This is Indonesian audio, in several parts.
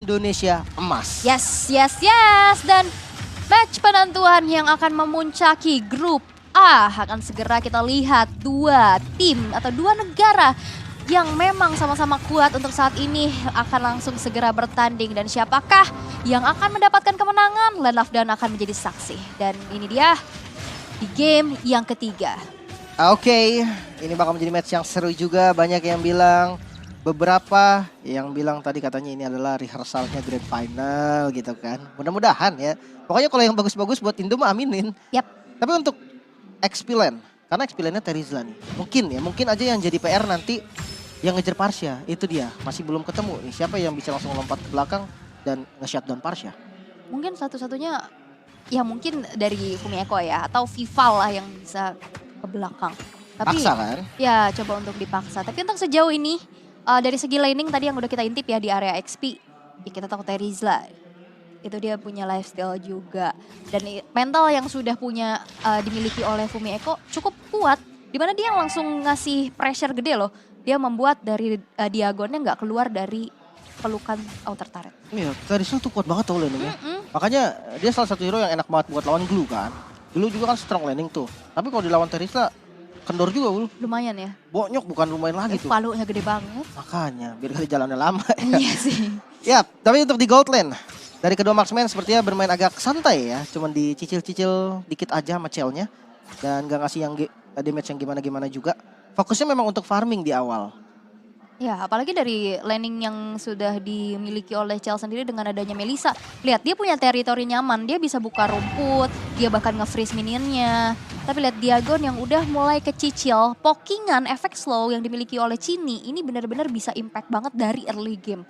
Indonesia emas. Yes. Dan match penentuan yang akan memuncaki grup A akan segera kita lihat dua tim atau dua negara yang memang sama-sama kuat untuk saat ini akan langsung segera bertanding. Dan siapakah yang akan mendapatkan kemenangan? Land of Dawn akan menjadi saksi. Dan ini dia di game yang ketiga. Oke, ini bakal menjadi match yang seru juga. Banyak yang bilang, beberapa yang bilang tadi katanya ini adalah rehearsalnya Grand Final gitu kan. Mudah-mudahan ya. Pokoknya kalau yang bagus-bagus buat Indo mah aminin. Yap. Tapi untuk XP Lane, karena XP Lane-nya Terizla nih. Mungkin aja yang jadi PR nanti yang ngejar Parsha. Itu dia, masih belum ketemu nih. Siapa yang bisa langsung lompat ke belakang dan nge-shutdown Parsha. Mungkin satu-satunya ya mungkin dari Fumi Eko ya, atau Vival lah yang bisa ke belakang. Tapi Paksa kan? ya coba untuk dipaksa. Tapi untuk sejauh ini dari segi laning tadi yang udah kita intip ya di area XP, ya kita tahu Terizla. Itu dia punya lifestyle juga. Dan mental yang sudah punya dimiliki oleh Fumi Eko cukup kuat. Dimana dia langsung ngasih pressure gede loh. Dia membuat dari Diagonnya nggak keluar dari pelukan outer turret. Iya, Terizla tuh kuat banget tau laningnya. Makanya dia salah satu hero yang enak banget buat lawan Glue kan. Glue juga kan strong laning tuh. Tapi kalau dilawan Terizla, kendor juga Ul. Lumayan ya. Bonyok bukan lumayan lagi tuh. Palunya gede banget. Makanya, biar kali jalannya lama. Iya sih. Ya, tapi untuk di Gold Lane. Dari kedua marksman sepertinya bermain agak santai ya. Cuman dicicil-cicil dikit aja sama Cell-nya. Dan gak ngasih yang damage yang gimana-gimana juga. Fokusnya memang untuk farming di awal. Ya, apalagi dari laning yang sudah dimiliki oleh Cell sendiri dengan adanya Melissa. Lihat, dia punya teritori nyaman, dia bisa buka rumput, dia bahkan nge-freeze minionnya. Tapi lihat Diagon yang udah mulai kecicil, pokingan, efek slow yang dimiliki oleh Cini, ini benar-benar bisa impact banget dari early game.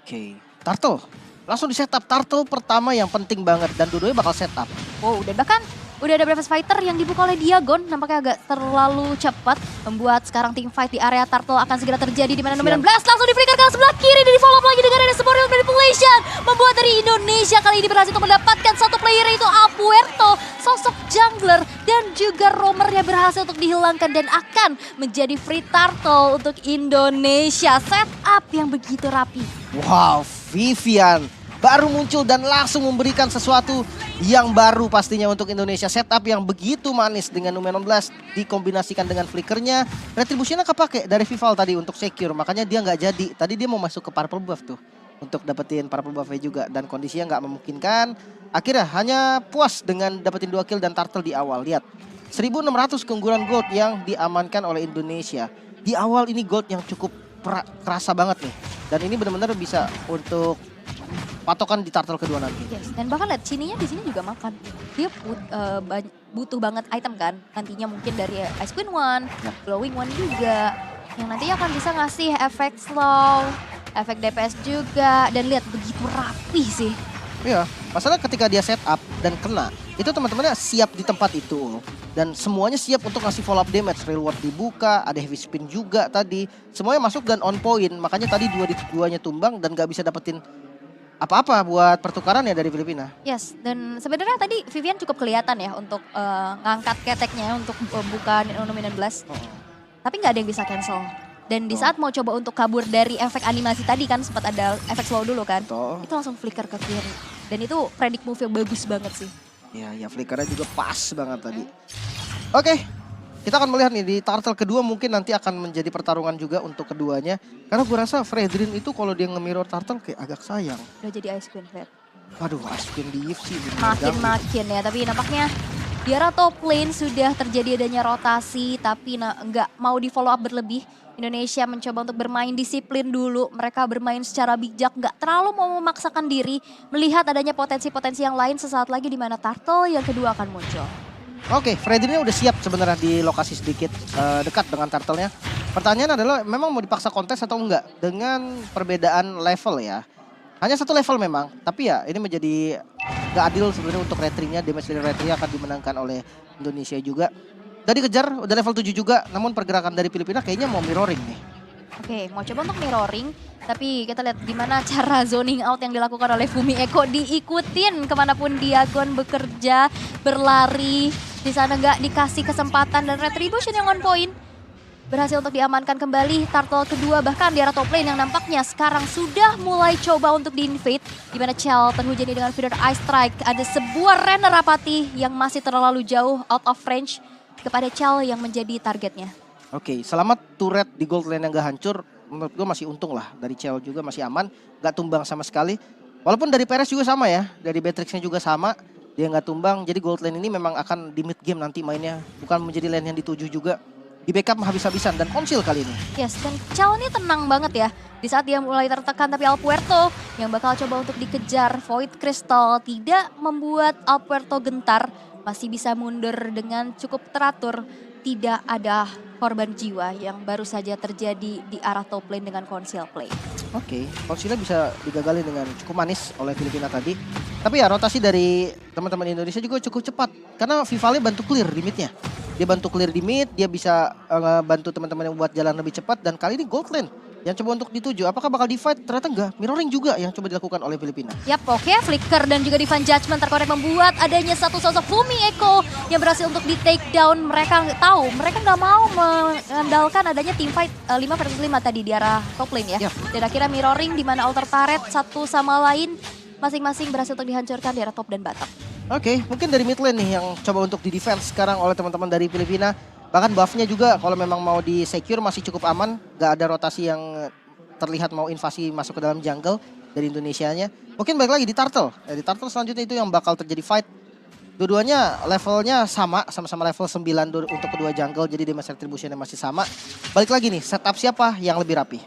Oke, Turtle. Langsung di setup Turtle pertama yang penting banget dan dua-duanya bakal setup. Wow, dan bahkan udah ada Breakfast Fighter yang dibuka oleh Diagon, nampaknya agak terlalu cepat. Membuat sekarang team fight di area Turtle akan segera terjadi di mana nomor 16 langsung di-flicker ke sebelah kiri dan di-follow up lagi dengan ada Memorial Manipulation. Membuat dari Indonesia kali ini berhasil untuk mendapatkan satu player yaitu Apuerto, sosok jungler dan juga roamernya berhasil untuk dihilangkan dan akan menjadi free Turtle untuk Indonesia. Setup yang begitu rapi. Wow, Vivian baru muncul dan langsung memberikan sesuatu yang baru pastinya untuk Indonesia. Setup yang begitu manis dengan Numen 16 dikombinasikan dengan flickernya. Retributionnya kepake dari Vival tadi untuk secure, makanya dia nggak jadi. Tadi dia mau masuk ke purple buff tuh untuk dapetin purple buffnya juga dan kondisinya nggak memungkinkan. Akhirnya hanya puas dengan dapetin 2 kill dan Turtle di awal. Lihat, 1.600 keunggulan gold yang diamankan oleh Indonesia. Di awal ini gold yang cukup kerasa banget nih. Dan ini benar-benar bisa untuk patokan di Turtle kedua nanti. Yes, dan bahkan lihat Cininya di sini juga makan. Dia butuh banget item kan. Nantinya mungkin dari Ice Queen One, Glowing One juga. Yang nantinya akan bisa ngasih efek slow, efek DPS juga. Dan lihat begitu rapi sih. Iya, masalah ketika dia setup dan kena, itu teman-temannya siap di tempat itu. Dan semuanya siap untuk ngasih follow up damage. Reward dibuka, ada heavy spin juga tadi. Semuanya masuk dan on point. Makanya tadi dua-duanya tumbang dan gak bisa dapetin apa-apa buat pertukaran ya dari Filipina. Yes, dan sebenarnya tadi Vivian cukup kelihatan ya untuk ngangkat keteknya untuk buka Numen 16. Tapi nggak ada yang bisa cancel. Dan di saat mau coba untuk kabur dari efek animasi tadi kan sempat ada efek slow dulu kan. Itu langsung flicker ke kiri. Dan itu predict move yang bagus banget sih. Ya flickernya juga pas banget tadi. Oke. Kita akan melihat nih di Turtle kedua mungkin nanti akan menjadi pertarungan juga untuk keduanya. Karena gue rasa Fredrin itu kalau dia nge-mirror Turtle kayak agak sayang. Udah jadi Ice Queen Fred. Waduh, Ice Queen di sih. Makin ya, tapi nampaknya di arah top lane sudah terjadi adanya rotasi. Tapi nggak mau di follow up berlebih. Indonesia mencoba untuk bermain disiplin dulu. Mereka bermain secara bijak, nggak terlalu mau memaksakan diri. Melihat adanya potensi-potensi yang lain sesaat lagi di mana Turtle yang kedua akan muncul. Oke, Fredrinnya udah siap sebenarnya di lokasi sedikit dekat dengan Turtle-nya. Pertanyaan adalah memang mau dipaksa kontes atau enggak dengan perbedaan level ya. Hanya satu level memang, tapi ya ini menjadi gak adil sebenarnya untuk retry-nya. Damage dari retry akan dimenangkan oleh Indonesia juga. Udah dikejar, udah level 7 juga, namun pergerakan dari Filipina kayaknya mau mirroring nih. Oke, mau coba untuk mirroring, tapi kita lihat gimana cara zoning out yang dilakukan oleh Fumi Eko, diikutin kemanapun Diagon bekerja, berlari, di sana nggak dikasih kesempatan dan retribution yang on point. berhasil untuk diamankan kembali turtle kedua, bahkan di arah top lane yang nampaknya sekarang sudah mulai coba untuk di-invade. Di mana Chell terhujani dengan feeder Ice Strike. Ada sebuah Renner Apathy yang masih terlalu jauh out of range kepada Chell yang menjadi targetnya. Oke, selama turret di gold lane yang gak hancur, menurut gue masih untung lah. Dari Chell juga masih aman, gak tumbang sama sekali. Walaupun dari Perez juga sama ya, dari Beatrixnya juga sama. Dia gak tumbang, jadi gold lane ini memang akan di mid game nanti mainnya. Bukan menjadi lane yang dituju juga. Di backup habis-habisan dan konsil kali ini. Yes, dan Chell ini tenang banget ya. Di saat dia mulai tertekan, tapi Alpuerto yang bakal coba untuk dikejar. Void Crystal tidak membuat Alpuerto gentar. Masih bisa mundur dengan cukup teratur. Tidak ada korban jiwa yang baru saja terjadi di arah top lane dengan conceal play. Oke, konsilnya bisa digagalin dengan cukup manis oleh Filipina tadi. Tapi ya rotasi dari teman-teman Indonesia juga cukup cepat. Karena Vivalnya bantu clear di midnya. Dia bantu clear di mid, dia bisa bantu teman-teman yang buat jalan lebih cepat. Dan kali ini gold lane yang coba untuk dituju. Apakah bakal di-fight? Ternyata enggak. Mirroring juga yang coba dilakukan oleh Filipina. Yap, oke. Flicker dan juga Divine Judgment terkonek membuat adanya satu sosok Fumi Echo yang berhasil untuk di-take down. Mereka nggak tahu, mereka nggak mau mengandalkan adanya team fight 5 versus 5 tadi di arah top lane ya. Yap. Dan akhirnya mirroring di mana alter turret satu sama lain masing-masing berhasil untuk dihancurkan di arah top dan bottom. Oke, mungkin dari mid lane nih yang coba untuk di-defense sekarang oleh teman-teman dari Filipina. Bahkan buffnya juga kalau memang mau di-secure masih cukup aman. Gak ada rotasi yang terlihat mau invasi masuk ke dalam jungle dari Indonesianya. Mungkin balik lagi di Turtle. Di Turtle selanjutnya itu yang bakal terjadi fight. Dua-duanya levelnya sama-sama level 9 untuk kedua jungle. Jadi damage retribution-nya masih sama. Balik lagi nih, setup siapa yang lebih rapi?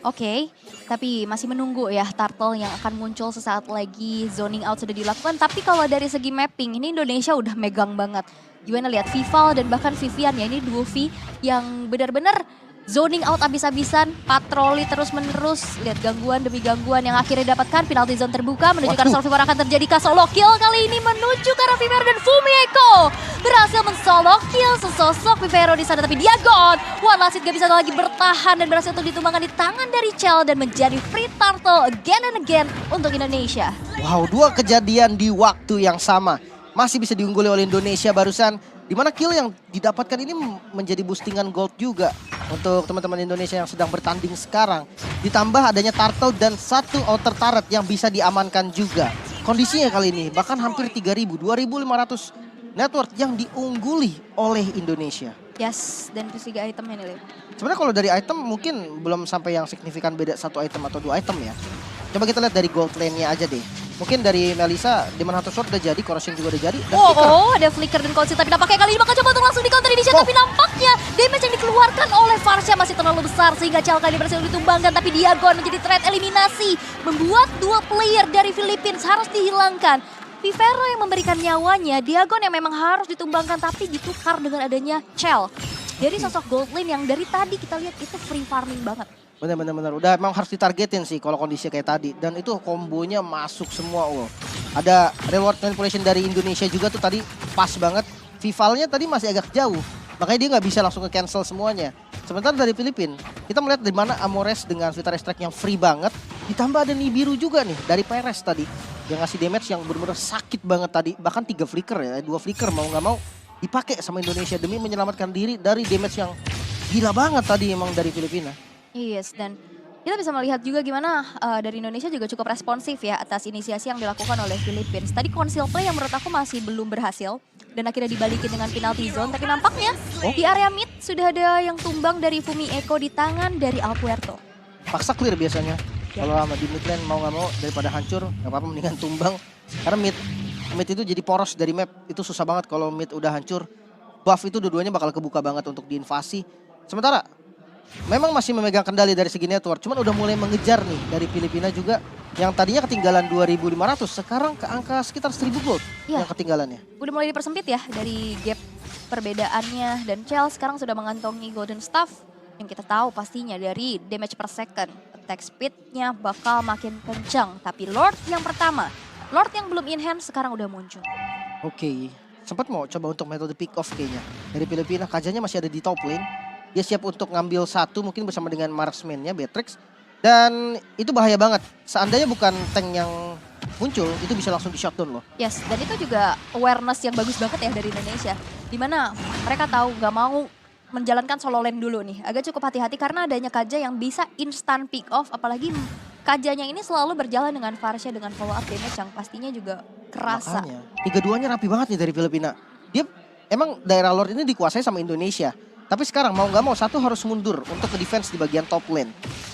Oke, tapi masih menunggu ya Turtle yang akan muncul sesaat lagi. Zoning out sudah dilakukan, tapi kalau dari segi mapping ini Indonesia udah megang banget. Gimana lihat Vival dan bahkan Vivian ya, ini duo V yang benar-benar zoning out abis-abisan, patroli terus-menerus, lihat gangguan demi gangguan yang akhirnya didapatkan. Penalty zone terbuka menuju ke arah Survivor akan terjadi solo kill kali ini menuju ke arah Vivero dan Fumi Echo berhasil men-solo kill sesosok Vivero di sana, tapi dia gone. One Last Hit gak bisa lagi bertahan dan berhasil untuk ditumbangkan di tangan dari Chell dan menjadi free turtle again and again untuk Indonesia. Wow, dua kejadian di waktu yang sama. Masih bisa diungguli oleh Indonesia barusan. Dimana kill yang didapatkan ini menjadi boostingan gold juga untuk teman-teman Indonesia yang sedang bertanding sekarang. Ditambah adanya turtle dan satu outer turret yang bisa diamankan juga. Kondisinya kali ini bahkan hampir 3.000, 2.500 network yang diungguli oleh Indonesia. Yes, dan itu 3 itemnya nih, Leo. Sebenarnya kalau dari item mungkin belum sampai yang signifikan beda satu item atau 2 item ya. Coba kita lihat dari gold lane-nya aja deh. Mungkin dari Melissa, Demon Hunter Sword udah jadi, Corrosion juga udah jadi. Dan ada Flicker dan Conceal, tapi nampaknya kali ini bakal coba untuk langsung di counter initiate. Tapi nampaknya damage yang dikeluarkan oleh Varsha masih terlalu besar sehingga Chell kali ini berhasil ditumbangkan. Tapi Diagon menjadi threat eliminasi, membuat 2 player dari Philippines harus dihilangkan. Vivero yang memberikan nyawanya, Diagon yang memang harus ditumbangkan tapi ditukar dengan adanya Chell. Dari sosok gold lane yang dari tadi kita lihat itu free farming banget. Bener. Udah emang harus ditargetin sih kalau kondisi kayak tadi. Dan itu kombonya masuk semua. Wow. Ada reward manipulation dari Indonesia juga tuh tadi pas banget. Vivalnya tadi masih agak jauh. Makanya dia nggak bisa langsung ke cancel semuanya. Sementara dari Filipina, kita melihat di mana Amores dengan Vita Strike yang free banget. Ditambah ada Nibiru juga nih dari Perez tadi. Yang ngasih damage yang benar-benar sakit banget tadi. Bahkan 3 flicker ya, 2 flicker mau nggak mau dipakai sama Indonesia demi menyelamatkan diri dari damage yang gila banget tadi emang dari Filipina. Yes, dan kita bisa melihat juga gimana dari Indonesia juga cukup responsif ya atas inisiasi yang dilakukan oleh Philippines. Tadi conceal play yang menurut aku masih belum berhasil dan akhirnya dibalikin dengan penalty zone. Tapi nampaknya di area mid sudah ada yang tumbang dari Fumi Echo di tangan dari Alpuerto. Paksa clear biasanya. Kalau sama di mid lane mau nggak mau daripada hancur, nggak apa-apa mendingan tumbang. Karena mid itu jadi poros dari map. Itu susah banget kalau mid udah hancur. Buff itu dua-duanya bakal kebuka banget untuk diinvasi. Sementara memang masih memegang kendali dari segi network, cuman udah mulai mengejar nih dari Filipina juga yang tadinya ketinggalan 2.500, sekarang ke angka sekitar 1.000 gold yang ketinggalannya. Udah mulai dipersempit ya dari gap perbedaannya dan Chell sekarang sudah mengantongi Golden Staff yang kita tahu pastinya dari damage per second, attack speednya bakal makin kencang. Tapi Lord yang pertama, Lord yang belum in hand sekarang udah muncul. Oke, sempat mau coba untuk metode pick off kayaknya dari Filipina. Kajanya masih ada di top lane. Dia siap untuk ngambil satu mungkin bersama dengan marksman-nya Beatrix. Dan itu bahaya banget. Seandainya bukan tank yang muncul, itu bisa langsung di shutdown loh. Yes, dan itu juga awareness yang bagus banget ya dari Indonesia. Dimana mereka tahu gak mau menjalankan solo lane dulu nih. Agak cukup hati-hati karena adanya Kaja yang bisa instant pick off. Apalagi Kajanya ini selalu berjalan dengan Varsha dengan follow up damage yang pastinya juga kerasa. Makanya, tiga-duanya rapi banget nih dari Filipina. Dia emang daerah Lord ini dikuasai sama Indonesia. Tapi sekarang mau nggak mau satu harus mundur untuk ke defense di bagian top lane.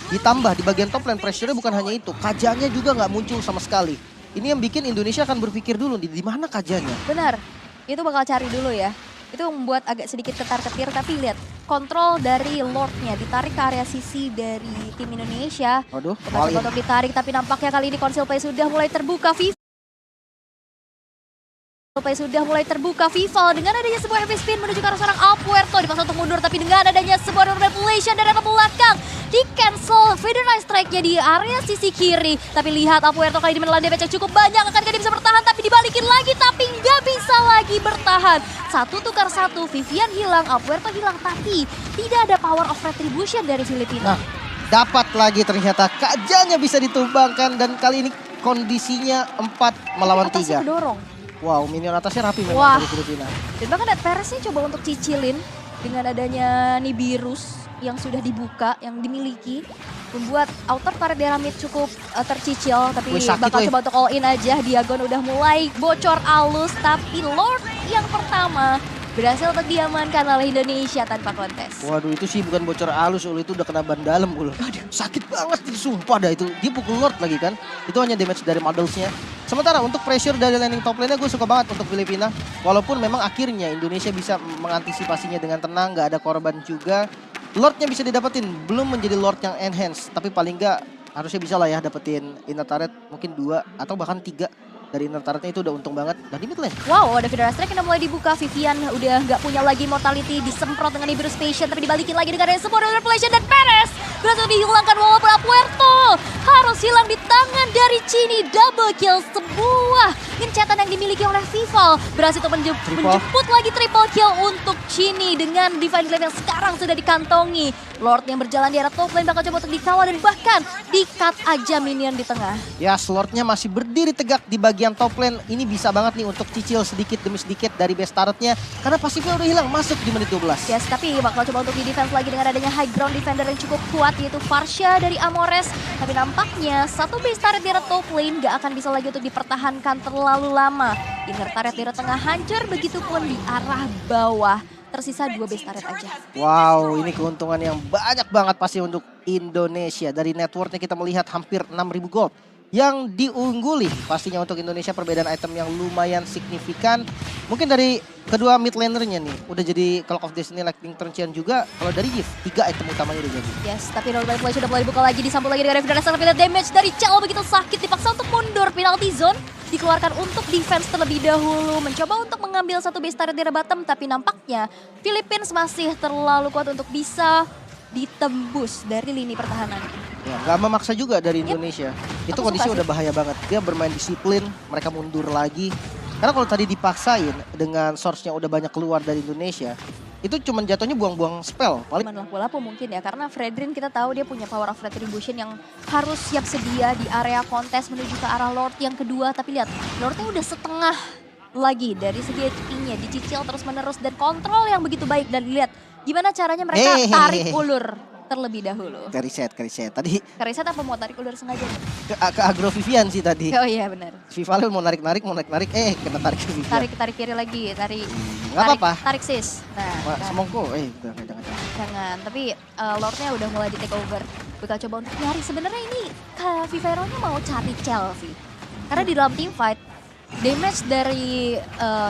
Ditambah di bagian top lane pressure-nya bukan hanya itu, Kajanya juga nggak muncul sama sekali. Ini yang bikin Indonesia akan berpikir dulu di mana Kajanya. Benar, itu bakal cari dulu ya. Itu membuat agak sedikit ketar-ketir, tapi lihat kontrol dari Lord-nya ditarik ke area sisi dari tim Indonesia. Waduh, Coba untuk ditarik, tapi nampaknya kali ini Conceal Play sudah mulai terbuka. Vival dengan adanya sebuah heavy spin menuju ke arah seorang Apuerto, dipaksa untuk mundur, tapi dengan adanya sebuah manipulation dari arah belakang di cancel Federal Strike-nya di area sisi kiri. Tapi lihat Apuerto kali ini menelan damage yang cukup banyak, akankah dia bisa bertahan, tapi dibalikin lagi, tapi nggak bisa lagi bertahan. Satu tukar satu, Vivian hilang, Apuerto hilang, tapi tidak ada power of retribution dari Filipina. Nah, dapat lagi ternyata Kajanya bisa ditumbangkan dan kali ini kondisinya 4 melawan 3. Kedorong. Wow, minion atasnya rapi memang dari Filipina. Dan bahkan Dead Paris-nya coba untuk cicilin dengan adanya Nibirus yang sudah dibuka, yang dimiliki. Membuat outer turret daerah mid cukup tercicil, tapi bakal coba untuk all in aja. Diagon udah mulai bocor alus, tapi Lord yang pertama berhasil untuk diamankan oleh Indonesia tanpa kontes. Waduh, itu sih bukan bocor halus, Ul. Itu udah kena ban dalam, Ul. Sakit banget, sumpah dah itu. Dia pukul Lord lagi kan. Itu hanya damage dari modelsnya. Sementara untuk pressure dari landing top lane-nya gue suka banget untuk Filipina. Walaupun memang akhirnya Indonesia bisa mengantisipasinya dengan tenang, gak ada korban juga. Lord-nya bisa didapetin, belum menjadi Lord yang enhance. Tapi paling gak harusnya bisa lah ya dapetin inner turret mungkin 2 atau bahkan 3. Dari inner turretnya itu udah untung banget. Dan di mid lane. Wow, ada Federal Strike yang udah mulai dibuka. Vivian udah nggak punya lagi mortality. Disemprot dengan Ibris Station. Tapi dibalikin lagi dengan semua manipulation. Dan Perez berhasil dihilangkan walaupun Apuerto harus hilang di tangan dari Chini. Double kill. Sebuah gencatan yang dimiliki oleh Vival. Berhasil untuk menjemput lagi triple kill untuk Chini. Dengan Divine Glaive yang sekarang sudah dikantongi. Lord yang berjalan di arah top lane bakal coba untuk dikawal. Dan bahkan di-cut aja minion di tengah. Ya, Lord-nya masih berdiri tegak di bagian top lane. Ini bisa banget nih untuk cicil sedikit demi sedikit dari base turret-nya. Karena pasifnya udah hilang masuk di menit 12. Yes, tapi bakal coba untuk di-defense lagi dengan adanya high ground defender yang cukup kuat, yaitu Varsha dari Amores. Tapi nampaknya satu base turret di arah top lane gak akan bisa lagi untuk dipertahankan terlalu lama. Inner turret di arah tengah hancur, begitupun di arah bawah. Tersisa 2 base turret aja. Wow, ini keuntungan yang banyak banget pasti untuk Indonesia. Dari networknya kita melihat hampir 6.000 gold yang diungguli. Pastinya untuk Indonesia perbedaan item yang lumayan signifikan. Mungkin dari kedua mid lanernya nih, udah jadi Clock of Destiny, Lightning Transient juga. Kalau dari Yves, 3 item utamanya udah jadi. Yes, tapi Roll by Play sudah mulai dibuka lagi, disambut lagi dengan Federal Strike. Tapi damage dari Chao begitu sakit, dipaksa untuk mundur. Penalty zone dikeluarkan untuk defense terlebih dahulu. Mencoba untuk mengambil satu base turret di arah bottom, tapi nampaknya Philippines masih terlalu kuat untuk bisa ditembus dari lini pertahanan. Ya, nggak memaksa juga dari Indonesia. Itu kondisi udah bahaya banget. Dia bermain disiplin, mereka mundur lagi. Karena kalau tadi dipaksain dengan source-nya udah banyak keluar dari Indonesia, itu cuma jatuhnya buang-buang spell. Paling lapu-lapu mungkin ya, karena Fredrin kita tahu dia punya power of retribution yang harus siap sedia di area kontes menuju ke arah Lord yang kedua. Tapi lihat, Lordnya udah setengah lagi dari segi HP-nya, dicicil terus-menerus dan kontrol yang begitu baik. Dan lihat gimana caranya mereka tarik ulur terlebih dahulu. Keriset. Tadi Keriset apa mau tarik ulur sengaja? Ke agro Vivian sih tadi. Oh iya benar. Vivalil mau narik-narik, kena tarik ke Vivian. Tarik kiri lagi, Nggak apa-apa. Tarik sis. Nah, semongko, jangan. Tapi Lordnya udah mulai di take over. Bakal coba untuk nyari. Sebenarnya ini Vivero-nya mau cari Chelsea. Karena di dalam team fight, damage dari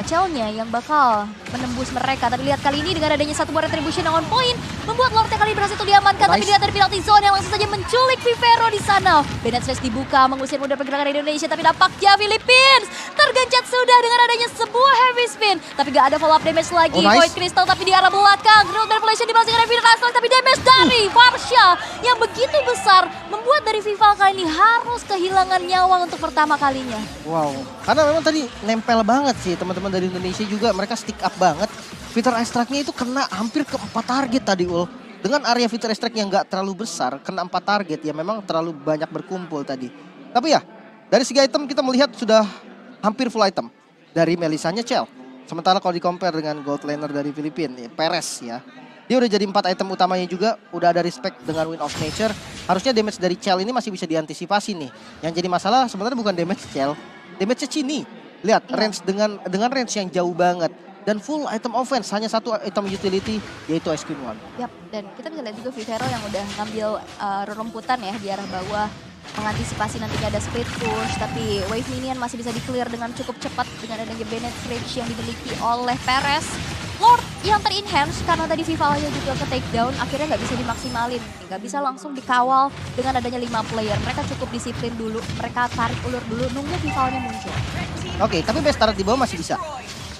Chell-nya yang bakal menembus mereka. Tapi lihat kali ini dengan adanya satu buah retribution yang on point, membuat Lord-nya kali berhasil untuk diamankan. Tapi dilihat dari penalty zone yang langsung saja menculik Vivero di sana. Bennett Slash dibuka, mengusir mudah pergerakan Indonesia. Tapi nampaknya Philippines tergencet sudah dengan adanya sebuah heavy spin. Tapi gak ada follow up damage lagi. Void Crystal tapi di arah belakang. Ground Manipulation dibalaskan oleh Federal Strike. Tapi damage dari Varsha yang begitu besar membuat dari Vival kali ini harus kehilangan nyawa untuk pertama kalinya. Wow, karena memang tadi nempel banget sih teman-teman dari Indonesia juga, mereka stick up banget. Fitur strike-nya itu kena hampir ke 4 target tadi, Ul. Dengan area fitur strike yang gak terlalu besar, kena 4 target ya memang terlalu banyak berkumpul tadi. Tapi ya, dari segi item kita melihat sudah hampir full item. Dari Melisanya Chell. Sementara kalau di compare dengan gold laner dari Filipina, ya, Perez ya. Dia Dia udah jadi 4 item utamanya juga, udah ada respect dengan Wind of Nature. Harusnya damage dari Chell ini masih bisa diantisipasi nih. Yang jadi masalah sebenarnya bukan damage Chell, damage Cini. Lihat range dengan range yang jauh banget. Dan full item offense, hanya satu item utility yaitu Ice Queen One. Yap, dan kita bisa lihat juga Vivero yang udah ngambil rerumputan ya di arah bawah. Mengantisipasi nantinya ada split push, tapi wave minion masih bisa di-clear dengan cukup cepat dengan adanya Bennett Rage yang dimiliki oleh Perez. Lord yang ter-enhance karena tadi Vivalnya juga ke takedown, akhirnya nggak bisa dimaksimalin. Nggak bisa langsung dikawal dengan adanya 5 player. Mereka cukup disiplin dulu, mereka tarik ulur dulu, nunggu Vivalnya muncul. Oke, tapi base turret di bawah masih bisa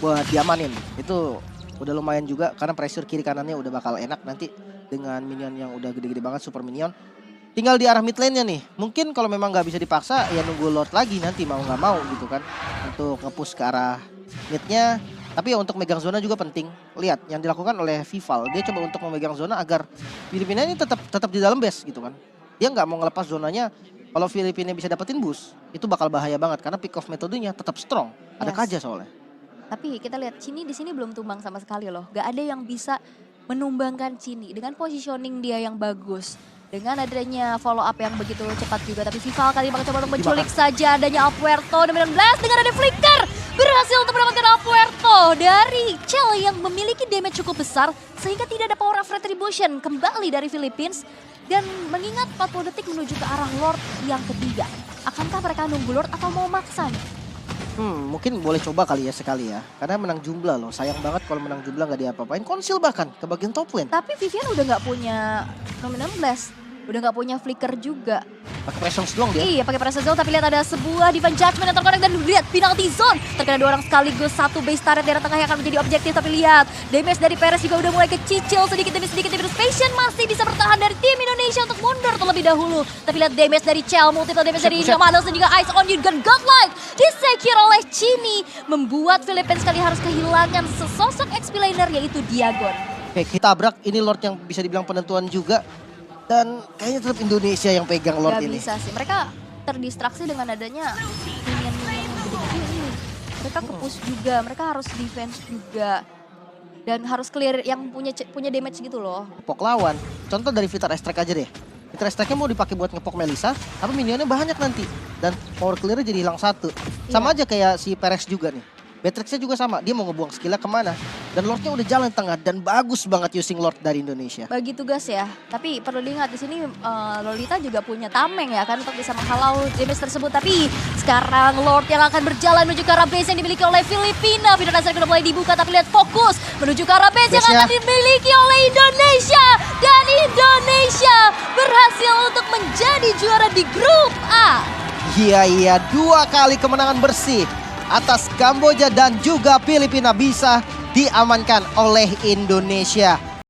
buat diamanin. Itu udah lumayan juga karena pressure kiri kanannya udah bakal enak nanti dengan minion yang udah gede-gede banget, super minion. Tinggal di arah mid lane-nya nih. Mungkin kalau memang nggak bisa dipaksa ya nunggu Lord lagi nanti mau nggak mau gitu kan. Untuk nge-push ke arah mid-nya. Tapi ya untuk megang zona juga penting. Lihat yang dilakukan oleh Vival. Dia coba untuk memegang zona agar Filipina ini tetap di dalam base gitu kan. Dia nggak mau ngelepas zonanya. Kalau Filipina bisa dapetin boost, itu bakal bahaya banget. Karena pick off metodenya tetap strong. Ada Kaja soalnya. Tapi kita lihat Cini di sini belum tumbang sama sekali loh. Gak ada yang bisa menumbangkan Cini dengan positioning dia yang bagus. Dengan adanya follow up yang begitu cepat juga. Tapi Vival kali ini bakal coba untuk menculik saja adanya Apuerto. Dengan Blast dengan ada Flicker. Berhasil untuk mendapatkan Apuerto dari Chell yang memiliki damage cukup besar. Sehingga tidak ada power of retribution kembali dari Philippines. Dan mengingat 40 detik menuju ke arah Lord yang ketiga. Akankah mereka nunggu Lord atau mau maksa nih? Mungkin boleh coba kali ya sekali ya. Karena menang jumlah loh. Sayang banget kalau menang jumlah gak diapa-apain. Konsil bahkan ke bagian top lane. Tapi Vivian udah nggak punya Nominal Blast. Udah nggak punya Flicker juga. Pakai presence doang dia. Iya, pakai Presence Zone, tapi lihat ada sebuah Divine Judgment yang terkonek dan lihat penalty zone. Terkena 2 orang sekaligus, satu base turret daerah tengah yang akan menjadi objektif. Tapi lihat, damage dari Perez juga udah mulai kecicil sedikit demi sedikit. Terus Passion masih bisa bertahan dari tim Indonesia untuk mundur terlebih dahulu. Tapi lihat damage dari Chell, multiple damage dari Nomados dan juga Ice on You dan Godlight disecure oleh Cini. Membuat Philippines kali harus kehilangan sesosok XP laner yaitu Diagon. Oke, kita tabrak. Ini Lord yang bisa dibilang penentuan juga. Dan kayaknya tetap Indonesia yang pegang Lord Gak ini. bisa sih, mereka terdistraksi dengan adanya minion-minion yang gede-gede ini. Mereka ke-push juga, mereka harus defense juga. Dan harus clear yang punya damage gitu loh. Ngepok lawan. Contoh dari Vitar Strike aja deh. Vitar Strike-nya mau dipakai buat ngepok Melissa, tapi minionnya banyak nanti. Dan power clear-nya jadi hilang satu. Sama aja kayak si Perez juga nih. Beatrixnya juga sama, dia mau ngebuang skillnya kemana. Dan Lordnya udah jalan tengah dan bagus banget using Lord dari Indonesia. Bagi tugas ya, tapi perlu diingat di sini Lolita juga punya tameng ya kan untuk bisa menghalau damage tersebut. Tapi sekarang Lord yang akan berjalan menuju ke arah base yang dimiliki oleh Filipina. Video dasar udah mulai dibuka tapi lihat fokus menuju ke arah base yang akan dimiliki oleh Indonesia. Dan Indonesia berhasil untuk menjadi juara di grup A. Iya, 2 kali kemenangan bersih atas Kamboja dan juga Filipina bisa diamankan oleh Indonesia.